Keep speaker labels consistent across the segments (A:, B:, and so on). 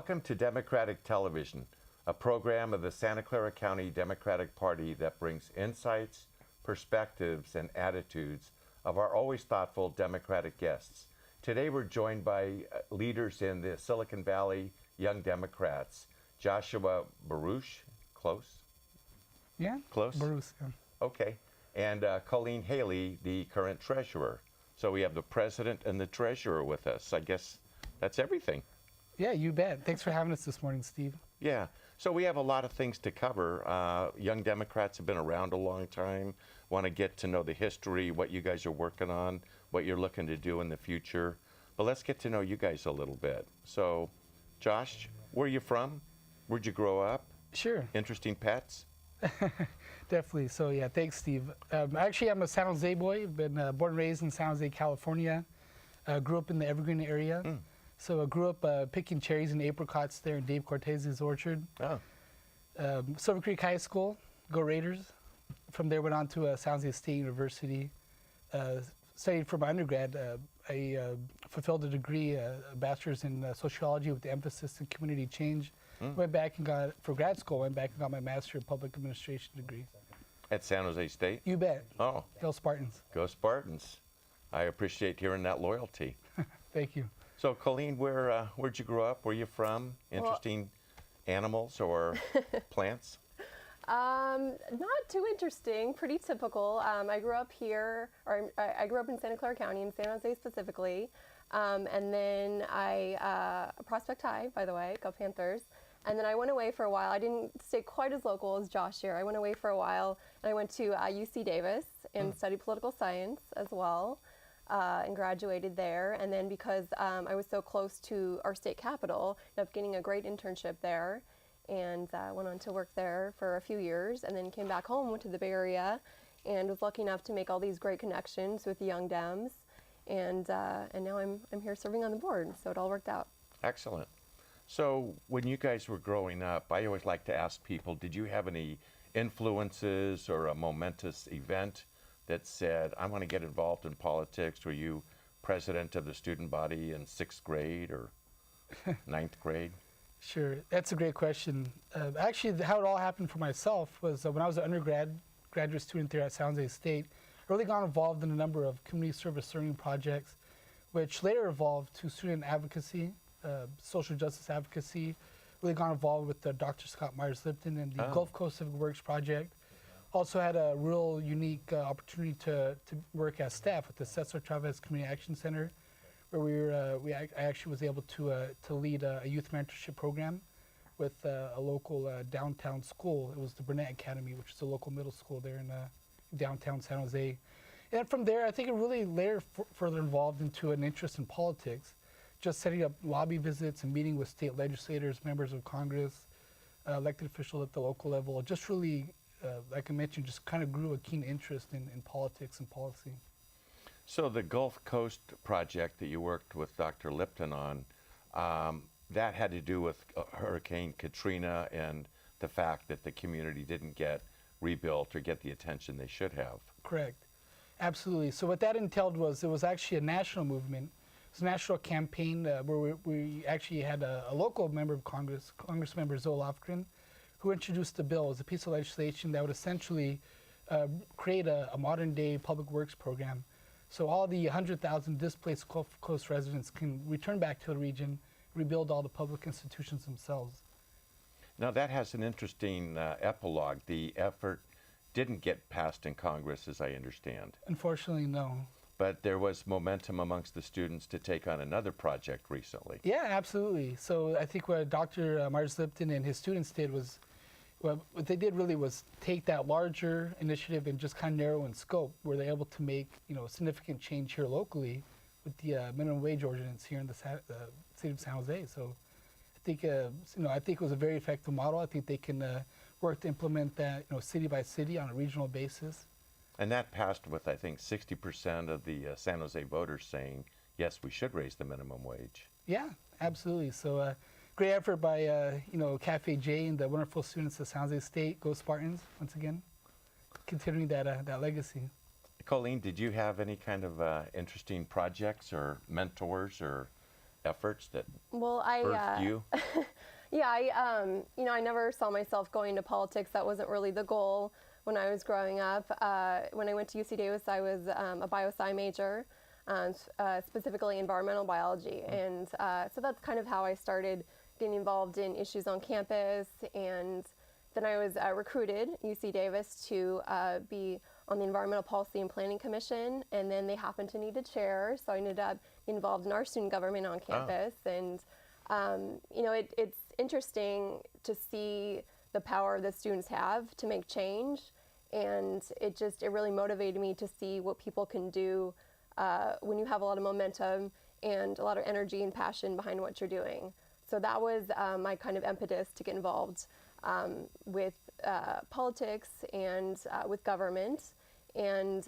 A: Welcome to Democratic Television, a program of the Santa Clara County Democratic Party that brings insights, perspectives, and attitudes of our always thoughtful Democratic guests. Today we're joined by leaders in the Silicon Valley Young Democrats, Joshua Barousee, close?
B: Yeah,
A: close?
B: Barousee. Yeah.
A: Okay, and Colleen Haley, the current treasurer. So we have the president and the treasurer with us. I guess that's everything.
B: Yeah, you bet. Thanks for having us this morning, Steve.
A: Yeah, so we have a lot of things to cover. Young Democrats have been around a long time, want to get to know the history, what you guys are working on, what you're looking to do in the future. But let's get to know you guys a little bit. So, Josh, where are you from? Where'd you grow up?
B: Sure.
A: Interesting pets?
B: Definitely. So, yeah, thanks, Steve. Actually, I'm a San Jose boy. Been born and raised in San Jose, California. Grew up in the Evergreen area. So I grew up picking cherries and apricots there in Dave Cortez's orchard.
A: Oh.
B: Silver Creek High School, go Raiders. From there went on to San Jose State University. Studied for my undergrad. I fulfilled a degree, a bachelor's in sociology with the emphasis in community change. Went back and got, for grad school, went back and got my master of public administration degree.
A: At San Jose State?
B: You bet.
A: Oh.
B: Go Spartans.
A: Go Spartans. I appreciate hearing that loyalty.
B: Thank you.
A: So, Colleen, where'd you grow up? Where are you from? Interesting animals or plants?
C: Not too interesting, pretty typical. I grew up here, or I grew up in Santa Clara County, in San Jose specifically. And then Prospect High, by the way, go Panthers. And then I went away for a while. I didn't stay quite as local as Josh here. I went away for a while, and I went to UC Davis and studied political science as well. And graduated there, and then because I was so close to our state capital, ended up getting a great internship there, and went on to work there for a few years, and then came back home to the Bay Area, and was lucky enough to make all these great connections with the Young Dems, and now I'm here serving on the board, so it all worked out.
A: Excellent. So when you guys were growing up, I always like to ask people, did you have any influences or a momentous event that said, I want to get involved in politics? Were you president of the student body in 6th grade or 9th grade?
B: Sure, that's a great question. Actually, how it all happened for myself was when I was an graduate student there at San Jose State, I really got involved in a number of community service learning projects, which later evolved to student advocacy, social justice advocacy. Really got involved with Dr. Scott Myers-Lipton and the Gulf Coast Civic Works Project. Also had a real unique opportunity to work as staff at the Cesar Chavez Community Action Center, where I actually was able to lead a youth mentorship program with a local downtown school. It was the Burnett Academy, which is a local middle school there in downtown San Jose. And from there, I think it really later further evolved into an interest in politics, just setting up lobby visits and meeting with state legislators, members of Congress, elected officials at the local level. Just really, like I mentioned, just kind of grew a keen interest in politics and policy.
A: So the Gulf Coast project that you worked with Dr. Lipton on, that had to do with Hurricane Katrina and the fact that the community didn't get rebuilt or get the attention they should have.
B: Correct. Absolutely. So what that entailed was it was actually a national movement. It was a national campaign where we actually had a local member of Congress, Congressmember Zoe Lofgren, who introduced the bill as a piece of legislation that would essentially create a modern-day public works program. So all the 100,000 displaced Gulf Coast residents can return back to the region, rebuild all the public institutions themselves.
A: Now that has an interesting epilogue. The effort didn't get passed in Congress, as I understand.
B: Unfortunately, no.
A: But there was momentum amongst the students to take on another project recently.
B: Yeah, absolutely. So I think what Dr. Myers-Lipton and his students did was, what they did really was take that larger initiative and just kind of narrow in scope, where they're able to make significant change here locally with the minimum wage ordinance here in the city of San Jose. So I think I think it was a very effective model. I think they can work to implement that city by city on a regional basis.
A: And that passed with, I think, 60% of the San Jose voters saying, yes, we should raise the minimum wage.
B: Yeah, absolutely. So great effort by, Cafe J and the wonderful students at San Jose State. Go Spartans, once again, continuing that legacy.
A: Colleen, did you have any kind of interesting projects or mentors or efforts that
C: Well,
A: birthed you?
C: yeah, I never saw myself going to politics. That wasn't really the goal when I was growing up. When I went to UC Davis, I was a bio-sci major, specifically environmental biology. And so that's kind of how I started getting involved in issues on campus. And then I was recruited UC Davis to be on the Environmental Policy and Planning Commission. And then they happened to need a chair, so I ended up involved in our student government on campus. And it's interesting to see the power the students have to make change, and it really motivated me to see what people can do when you have a lot of momentum and a lot of energy and passion behind what you're doing. So that was my kind of impetus to get involved with politics and with government. And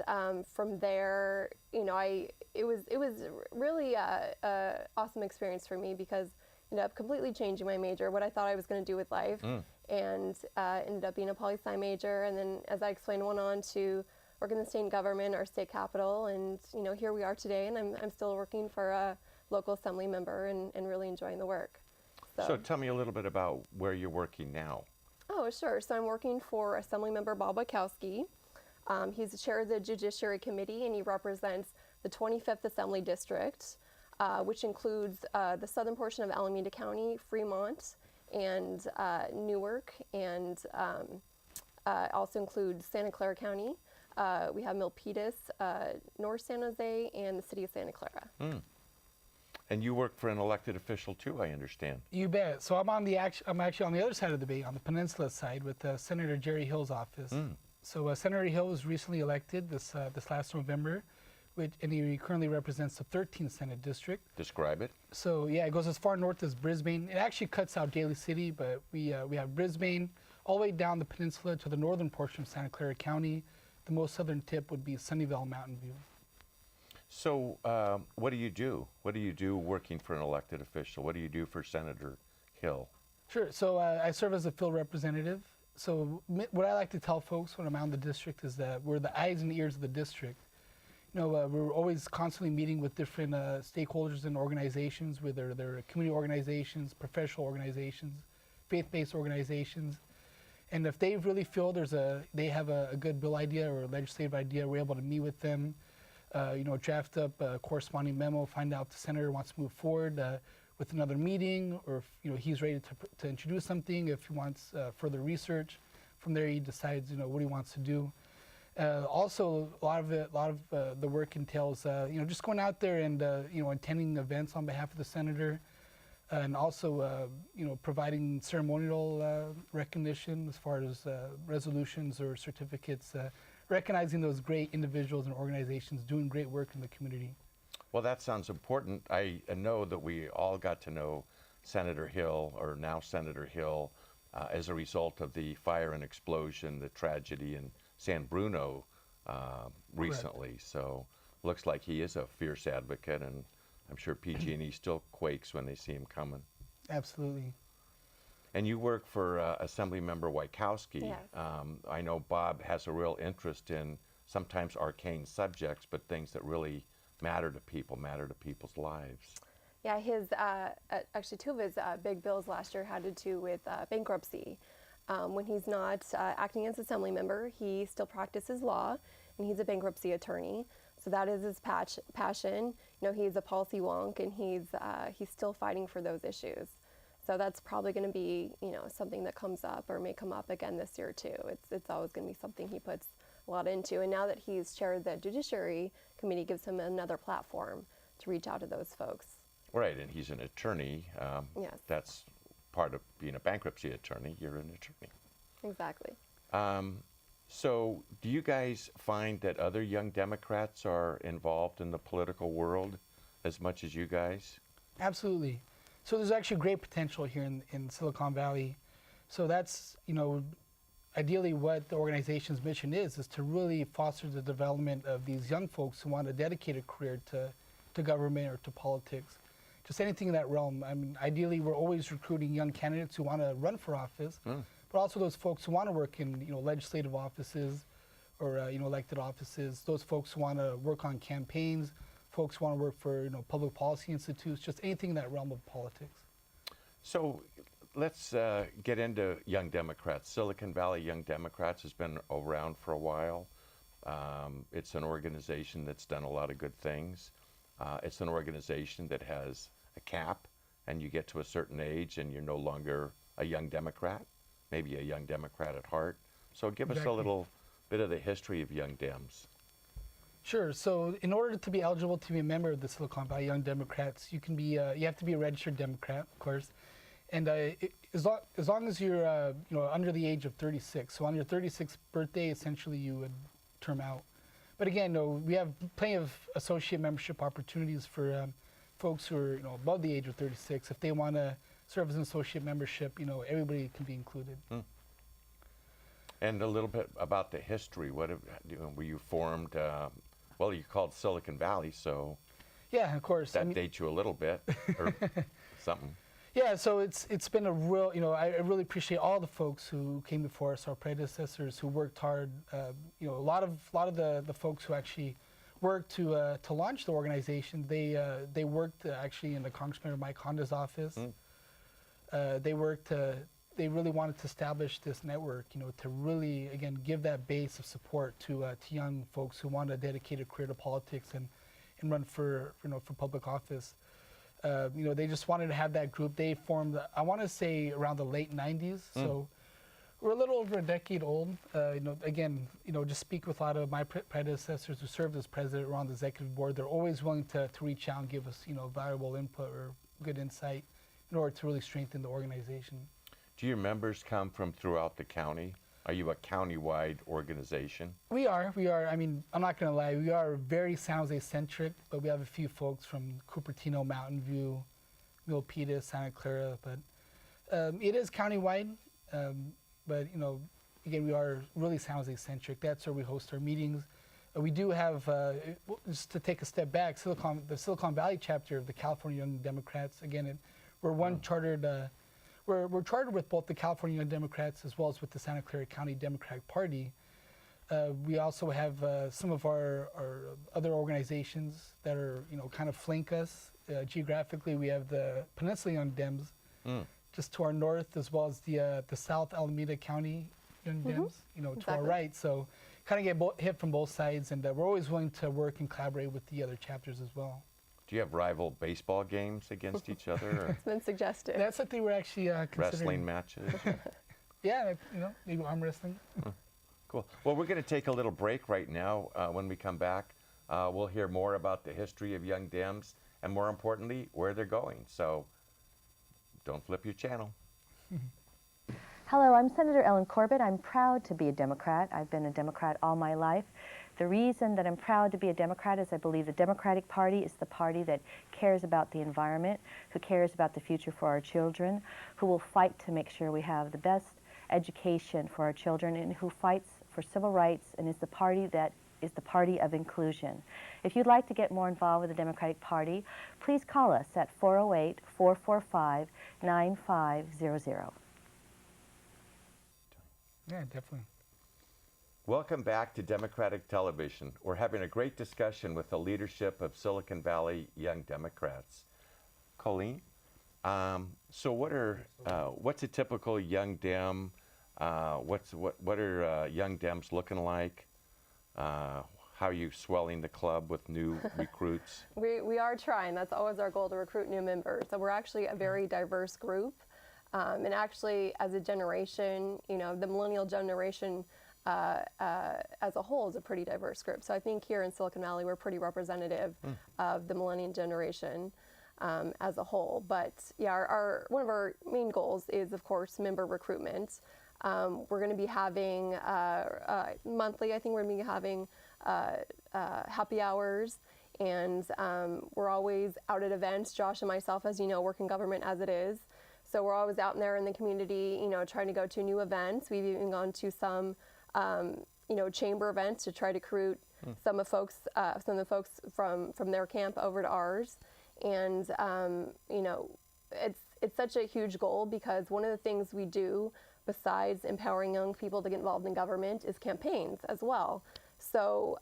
C: from there, it was really a awesome experience for me, because ended up completely changing my major, what I thought I was going to do with life, and ended up being a poli-sci major. And then, as I explained, went on to work in the state government, our state capital, and here we are today. And I'm still working for a local assembly member and really enjoying the work.
A: So tell me a little bit about where you're working now.
C: Oh, sure. So I'm working for Assembly Member Bob Wachowski. He's the chair of the Judiciary Committee, and he represents the 25th Assembly District, which includes the southern portion of Alameda County, Fremont, and Newark, and also includes Santa Clara County. We have Milpitas, North San Jose, and the city of Santa Clara.
A: And you work for an elected official too, I understand.
B: You bet. So I'm actually on the other side of the bay, on the peninsula side, with Senator Jerry Hill's office. So Senator Hill was recently elected this last November, and he currently represents the 13th Senate District.
A: Describe it.
B: So yeah, it goes as far north as Brisbane. It actually cuts out Daly City, but we have Brisbane all the way down the peninsula to the northern portion of Santa Clara County. The most southern tip would be Sunnyvale Mountain View.
A: So what do you do? What do you do working for an elected official? What do you do for Senator Hill?
B: Sure. So I serve as a field representative. So what I like to tell folks when I'm out in the district is that we're the eyes and ears of the district. We're always constantly meeting with different stakeholders and organizations, whether they're community organizations, professional organizations, faith-based organizations. And if they really feel they have a good bill idea or a legislative idea, we're able to meet with them, draft up a corresponding memo, find out if the senator wants to move forward with another meeting, or if he's ready to introduce something, if he wants further research. From there, he decides what he wants to do. Also, a lot of the work entails just going out there and attending events on behalf of the senator, and also providing ceremonial recognition as far as resolutions or certificates, recognizing those great individuals and organizations doing great work in the community.
A: Well, that sounds important. I know that we all got to know Senator Hill, or now Senator Hill, as a result of the fire and explosion, the tragedy in San Bruno recently. Correct. So looks like he is a fierce advocate, and I'm sure PG&E still quakes when they see him coming.
B: Absolutely.
A: And you work for Assemblymember Wachowski.
C: Yes.
A: I know Bob has a real interest in sometimes arcane subjects, but things that really matter to people's lives.
C: Yeah, actually two of his big bills last year had to do with bankruptcy. When he's not acting as assembly member, he still practices law, and he's a bankruptcy attorney. So that is his passion. He's a policy wonk, and he's still fighting for those issues. So that's probably going to be something that comes up or may come up again this year too. It's always going to be something he puts a lot into. And now that he's chair of the Judiciary Committee, gives him another platform to reach out to those folks.
A: Right, and he's an attorney.
C: Yes.
A: That's part of being a bankruptcy attorney. You're an attorney.
C: Exactly.
A: So do you guys find that other young Democrats are involved in the political world as much as you guys?
B: Absolutely. So there's actually great potential here in Silicon Valley. So that's, ideally what the organization's mission is to really foster the development of these young folks who want a dedicated career to government or to politics. Just anything in that realm. I mean, ideally, we're always recruiting young candidates who want to run for office, but also those folks who want to work in, legislative offices or, elected offices, those folks who want to work on campaigns, folks who want to work for public policy institutes, just anything in that realm of politics.
A: So let's get into Young Democrats. Silicon Valley Young Democrats has been around for a while. It's an organization that's done a lot of good things. It's an organization that has a cap, and you get to a certain age and you're no longer a young Democrat, maybe a young Democrat at heart. So give us a little bit of the history of Young Dems.
B: Sure. So in order to be eligible to be a member of the Silicon Valley Young Democrats, you can be you have to be a registered Democrat, of course, and as long as you're under the age of 36. So on your 36th birthday, essentially you would term out. But again, we have plenty of associate membership opportunities for folks who are above the age of 36. If they want to serve as an associate membership, everybody can be included.
A: And a little bit about the history. Were you formed? Well, you called Silicon Valley, so
B: yeah, of course.
A: That dates you a little bit, or something.
B: Yeah, so it's been a real, I really appreciate all the folks who came before us, our predecessors who worked hard. A lot of the folks who actually worked to launch the organization. They worked actually in the Congressman Mike Honda's office. They really wanted to establish this network, to really, again, give that base of support to young folks who want a dedicated career to politics and run for public office. They just wanted to have that group. They formed, I want to say, around the late 90s. So we're a little over a decade old. Again, just speak with a lot of my predecessors who served as president or on the executive board. They're always willing to reach out and give us, valuable input or good insight in order to really strengthen the organization.
A: Do your members come from throughout the county? Are you a county-wide organization?
B: We are. I mean, I'm not going to lie. We are very San Jose-centric, but we have a few folks from Cupertino, Mountain View, Milpitas, Santa Clara. But it is county-wide. But, again, we are really San Jose-centric. That's where we host our meetings. We do have, just to take a step back, the Silicon Valley chapter of the California Young Democrats. Again, we're one chartered. We're chartered with both the California Young Democrats as well as with the Santa Clara County Democratic Party. We also have some of our other organizations that are, kind of flank us. Geographically, we have the Peninsula Young Dems just to our north, as well as the South Alameda County Young Dems, to our right. So kind of get hit from both sides, and we're always willing to work and collaborate with the other chapters as well.
A: Do you have rival baseball games against each other? Or
C: It's been suggested.
B: That's something we're actually considering.
A: wrestling matches?
B: Yeah, maybe arm wrestling.
A: Cool. Well, we're going to take a little break right now. When we come back, we'll hear more about the history of Young Dems and, more importantly, where they're going. So don't flip your channel.
D: Hello, I'm Senator Ellen Corbett. I'm proud to be a Democrat. I've been a Democrat all my life. The reason that I'm proud to be a Democrat is I believe the Democratic Party is the party that cares about the environment, who cares about the future for our children, who will fight to make sure we have the best education for our children, and who fights for civil rights and is the party that is the party of inclusion. If you'd like to get more involved with the Democratic Party, please call us at 408-445-9500.
B: Yeah, definitely.
A: Welcome back to Democratic Television. We're having a great discussion with the leadership of Silicon Valley Young Democrats. Colleen, so what's a typical Young Dem? What are Young Dems looking like? How are you swelling the club with new recruits?
C: We are trying. That's always our goal, to recruit new members. So we're actually a very diverse group. And actually, as a generation, the millennial generation as a whole is a pretty diverse group. So I think here in Silicon Valley, we're pretty representative of the millennial generation as a whole. But yeah, one of our main goals is, of course, member recruitment. We're going to be having monthly, I think we're going to be having happy hours, and we're always out at events. Josh and myself, as you know, work in government as it is. So we're always out there in the community, trying to go to new events. We've even gone to some chamber events to try to recruit some of the folks from their camp over to ours. And it's such a huge goal, because one of the things we do besides empowering young people to get involved in government is campaigns as well. So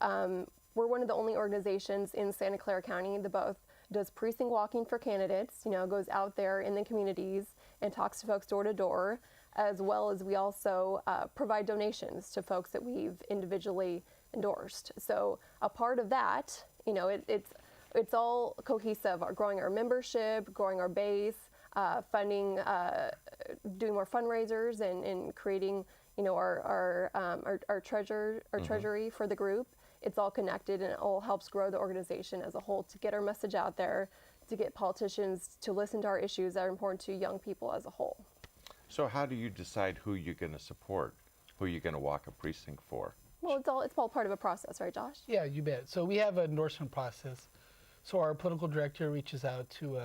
C: we're one of the only organizations in Santa Clara County that both does precinct walking for candidates, goes out there in the communities and talks to folks door to door, as well as we also provide donations to folks that we've individually endorsed. So a part of that, it's all cohesive, growing our membership, growing our base, funding, doing more fundraisers and creating, our treasury for the group. It's all connected, and it all helps grow the organization as a whole to get our message out there, to get politicians to listen to our issues that are important to young people as a whole.
A: So how do you decide who you're going to support, who you're going to walk a precinct for?
C: Well, it's all part of a process, right, Josh?
B: Yeah, you bet. So we have an endorsement process. So our political director reaches out to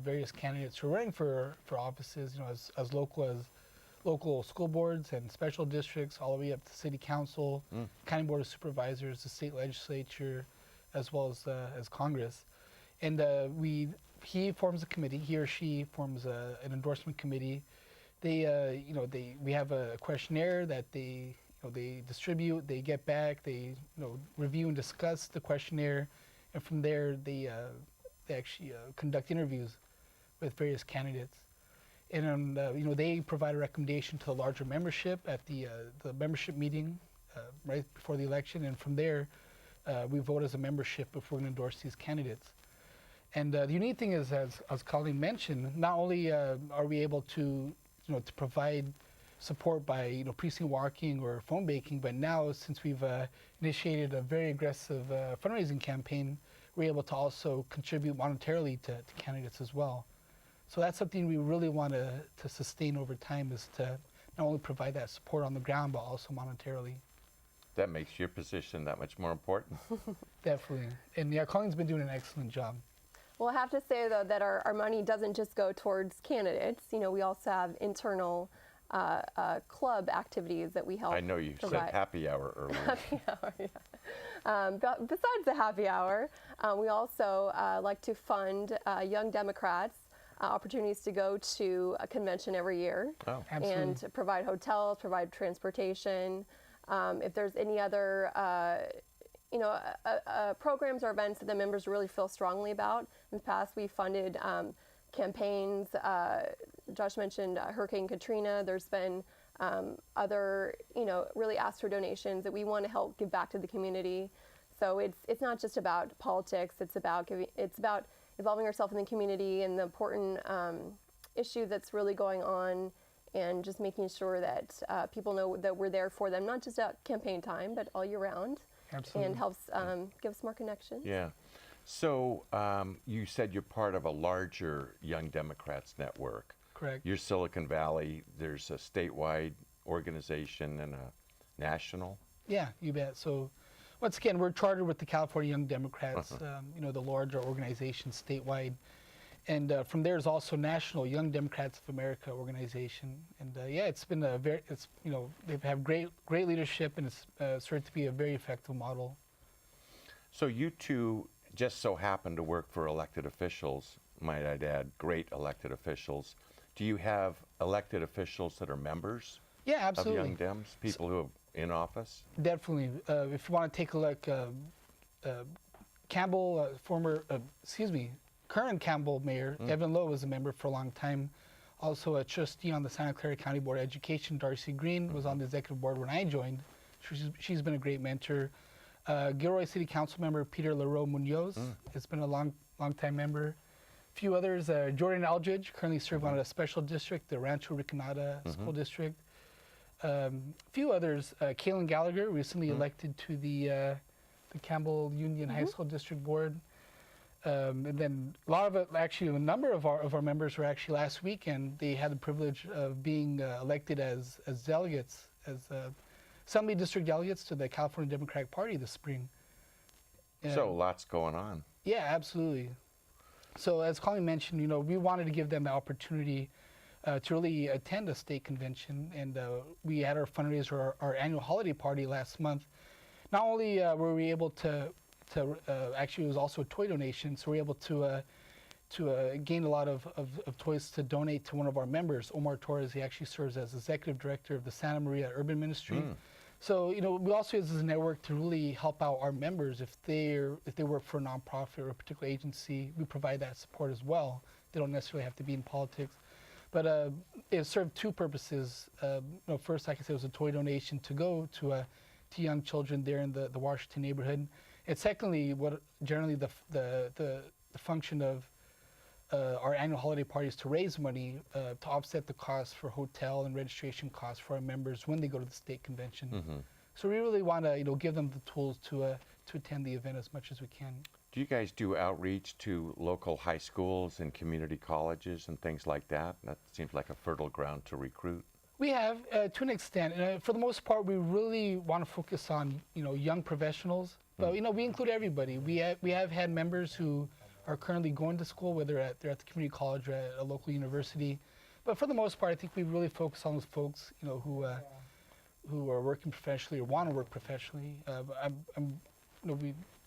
B: various candidates who are running for offices, as local school boards and special districts, all the way up to city council, county board of supervisors, the state legislature, as well as Congress. And he forms a committee. He or she forms an endorsement committee. We have a questionnaire that they distribute. They get back. They review and discuss the questionnaire, and from there they actually conduct interviews with various candidates. And they provide a recommendation to the larger membership at the membership meeting right before the election, and from there we vote as a membership if we're going to endorse these candidates. And the unique thing is, as Colleen mentioned, not only are we able to provide support by precinct walking or phone banking, but now since we've initiated a very aggressive fundraising campaign, we're able to also contribute monetarily to candidates as well. So that's something we really want to sustain over time, is to not only provide that support on the ground, but also monetarily.
A: That makes your position that much more important.
B: Definitely. And yeah, Colleen's been doing an excellent job.
C: Well, I have to say, though, that our money doesn't just go towards candidates. We also have internal club activities that we help.
A: I know you
C: provide.
A: said happy hour earlier.
C: Happy hour, yeah. But besides the happy hour, we also like to fund young Democrats opportunities to go to a convention every year.
A: Oh.
B: Absolutely.
C: And provide hotels, provide transportation. If there's any other programs or events that the members really feel strongly about. In the past, we funded campaigns. Josh mentioned Hurricane Katrina. There's been other, really asked for donations that we want to help give back to the community. So it's not just about politics. It's about involving ourselves in the community and the important issue that's really going on, and just making sure that people know that we're there for them, not just at campaign time, but all year round.
B: Absolutely.
C: And helps give us more connections.
A: Yeah. So you said you're part of a larger Young Democrats network.
B: Correct.
A: You're Silicon Valley. There's a statewide organization and a national.
B: Yeah, you bet. So once again, we're chartered with the California Young Democrats, the larger organization statewide. And from there is also National Young Democrats of America organization. And it's been they've had great leadership, and it's started to be a very effective model.
A: So you two just so happen to work for elected officials, might I add, great elected officials. Do you have elected officials that are members
B: Yeah, absolutely.
A: of Young Dems, people who are in office?
B: Definitely. If you want to take a look, Campbell, current Campbell Mayor, Evan Lowe, was a member for a long time. Also a trustee on the Santa Clara County Board of Education, Darcy Green, was on the executive board when I joined. She's been a great mentor. Gilroy City Council member Peter Leroux Munoz has been a long time member. A few others, Jordan Aldridge, currently serving on a special district, the Rancho Ricanada School District. A few others, Kaylin Gallagher, recently elected to the Campbell Union High School District Board. And then a number of our members were actually last weekend. They had the privilege of being elected as delegates, as Assembly District delegates to the California Democratic Party this spring.
A: So lots going on.
B: Yeah, absolutely. So as Colleen mentioned, we wanted to give them the opportunity to really attend a state convention, and we had our fundraiser, our annual holiday party last month. Not only were we able to actually, it was also a toy donation, so we were able to gain a lot of toys to donate to one of our members, Omar Torres. He actually serves as executive director of the Santa Maria Urban Ministry. So, we also use this network to really help out our members if they work for a nonprofit or a particular agency. We provide that support as well. They don't necessarily have to be in politics. But it served two purposes. First, like I said, it was a toy donation to go to young children there in the Washington neighborhood. And secondly, what generally the function of our annual holiday party is to raise money to offset the costs for hotel and registration costs for our members when they go to the state convention.
A: Mm-hmm.
B: So we really want to give them the tools to attend the event as much as we can.
A: Do you guys do outreach to local high schools and community colleges and things like that? That seems like a fertile ground to recruit.
B: We have, to an extent. For the most part, we really want to focus on, young professionals. But, we include everybody. We have had members who are currently going to school, whether they're at the community college or at a local university. But for the most part, I think we really focus on those folks, who are working professionally or want to work professionally.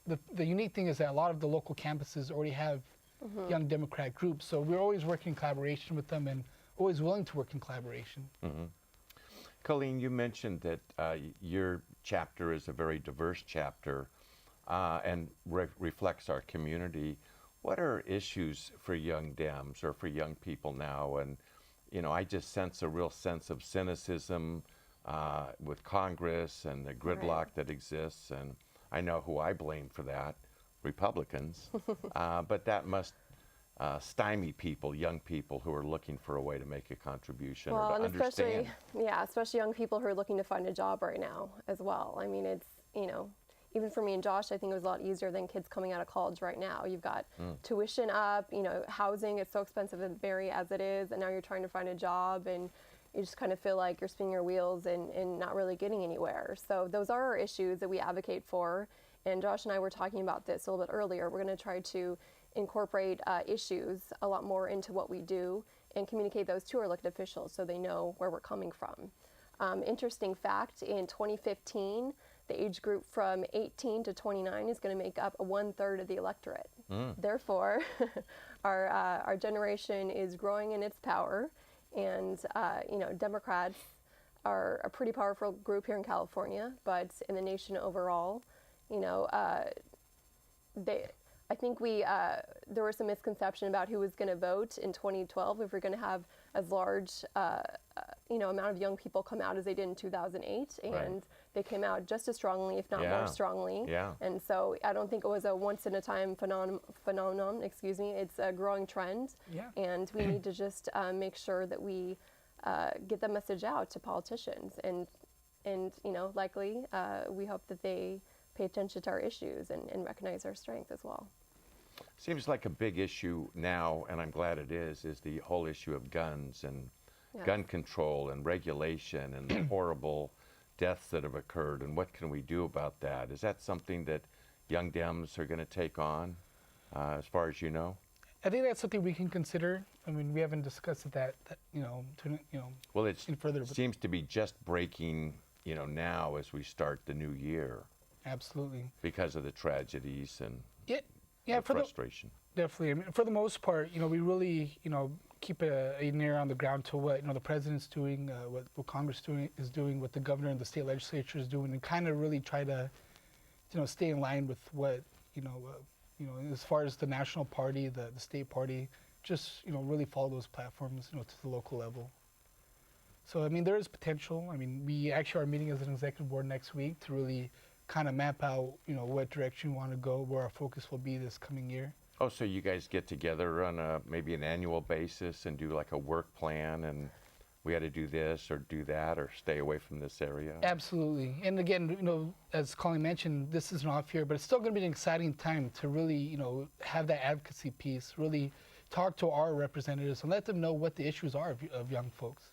B: The unique thing is that a lot of the local campuses already have young Democrat groups, so we're always working in collaboration with them and always willing to work in collaboration.
A: Mm-hmm. Colleen, you mentioned that your chapter is a very diverse chapter and reflects our community. What are issues for young Dems or for young people now? And, I just sense a real sense of cynicism with Congress and the gridlock that exists. And I know who I blame for that, Republicans. But that must stymie people, young people who are looking for a way to make a contribution or to understand.
C: Especially young people who are looking to find a job right now as well. I mean, it's, even for me and Josh, I think it was a lot easier than kids coming out of college right now. You've got tuition up, housing is so expensive in the area as it is, and now you're trying to find a job and you just kind of feel like you're spinning your wheels and not really getting anywhere. So those are our issues that we advocate for. And Josh and I were talking about this a little bit earlier. We're going to try to incorporate issues a lot more into what we do and communicate those to our elected officials so they know where we're coming from. Interesting fact, in 2015, the age group from 18 to 29 is going to make up 1/3 of the electorate. Therefore, our generation is growing in its power, and Democrats are a pretty powerful group here in California, but in the nation overall, I think there was some misconception about who was going to vote in 2012 if we're going to have as large amount of young people come out as they did in 2008, and they came out just as strongly, if not more strongly. And so I don't think it was a once-in-a-time phenomenon. It's a growing trend, and we need to just make sure that we get the message out to politicians, and likely we hope that they pay attention to our issues and recognize our strength as well.
A: Seems like a big issue now, and I'm glad it is the whole issue of guns and gun control and regulation and the horrible deaths that have occurred, and what can we do about that? Is that something that young Dems are going to take on, as far as you know?
B: I think that's something we can consider. I mean, we haven't discussed that
A: Well, it
B: further.
A: Seems to be just breaking, now as we start the new year.
B: Absolutely.
A: Because of the tragedies and
B: the
A: frustration.
B: Definitely. I mean, for the most part, we really, keep an ear on the ground to what the president's doing, what Congress is doing, what the governor and the state legislature is doing, and kind of really try to, stay in line with what, as far as the national party, the state party, just really follow those platforms, to the local level. So I mean, there is potential. I mean, we actually are meeting as an executive board next week to really kind of map out, what direction we want to go, where our focus will be this coming year.
A: Oh, so you guys get together on maybe an annual basis and do like a work plan, and we got to do this or do that or stay away from this area?
B: Absolutely. And again, as Colleen mentioned, this is an off year, but it's still going to be an exciting time to really, have that advocacy piece, really talk to our representatives and let them know what the issues are of young folks.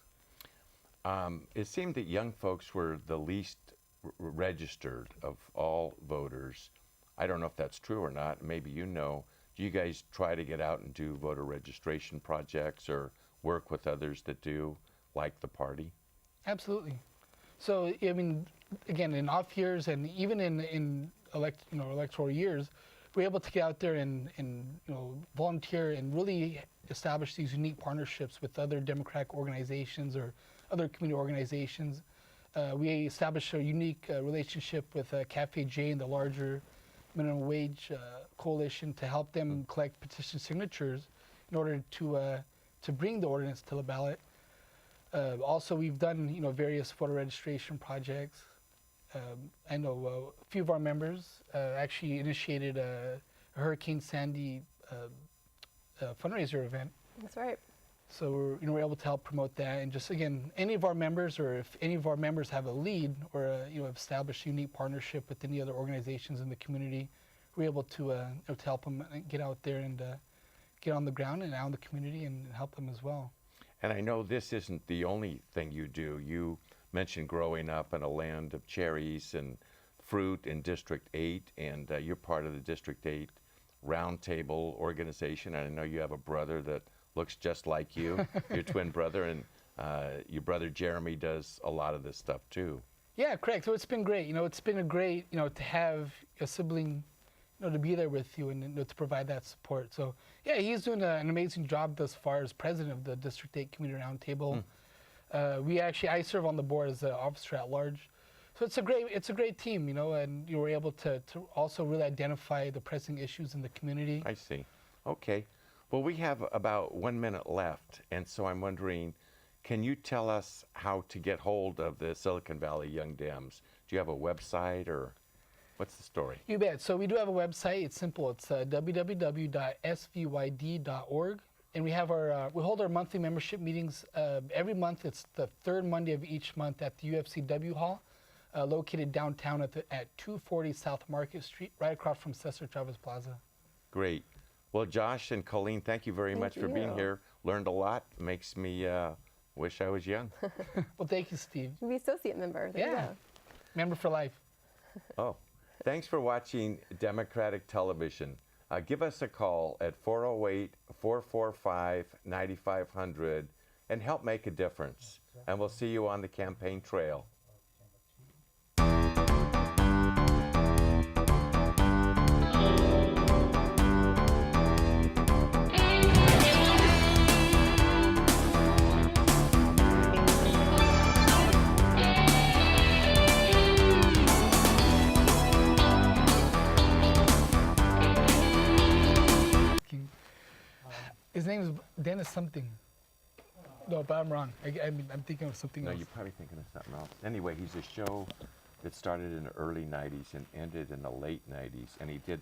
A: It seemed that young folks were the least registered of all voters. I don't know if that's true or not. Maybe do you guys try to get out and do voter registration projects or work with others that do, like the party?
B: Absolutely. So, I mean, again, in off years and even in electoral years, we're able to get out there and volunteer and really establish these unique partnerships with other Democratic organizations or other community organizations. We established a unique relationship with Cafe J and the larger minimum wage coalition to help them collect petition signatures in order to bring the ordinance to the ballot. Also, we've done various voter registration projects. I know a few of our members actually initiated a Hurricane Sandy fundraiser event.
C: That's right.
B: So we're able to help promote that, and just again, any of our members, or if any of our members have a lead or have established a unique partnership with any other organizations in the community, we're able to help them get out there and get on the ground and out in the community and help them as well.
A: And I know this isn't the only thing you do. You mentioned growing up in a land of cherries and fruit in District 8, and you're part of the District 8 Roundtable organization. And I know you have a brother that looks just like you, your twin brother, and your brother Jeremy does a lot of this stuff too.
B: Yeah, correct. So it's been great. It's been a great, to have a sibling, to be there with you and to provide that support. So yeah, he's doing an amazing job thus far as president of the District 8 Community Roundtable. I serve on the board as an officer at large. So it's a great team, and you were able to also really identify the pressing issues in the community.
A: I see. Okay. Well, we have about 1 minute left, and so I'm wondering, can you tell us how to get hold of the Silicon Valley Young Dems? Do you have a website, or what's the story?
B: You bet. So we do have a website. It's simple. It's www.svyd.org, and we hold our monthly membership meetings every month. It's the third Monday of each month at the UFCW Hall, located downtown at 240 South Market Street, right across from Cesar Chavez Plaza.
A: Great. Well, Josh and Colleen, thank you very much for being here. Learned a lot. Makes me wish I was young.
B: Well, thank you, Steve.
C: You'll be associate member. There you go.
B: Member for life.
A: Oh, thanks for watching Democratic Television. Give us a call at 408-445-9500 and help make a difference. And we'll see you on the campaign trail.
B: His name is Dennis something. No, but I'm wrong. I'm thinking of something
A: No,
B: else.
A: you're probably thinking of something else. Anyway, he's a show that started in the early 90s and ended in the late 90s, and he did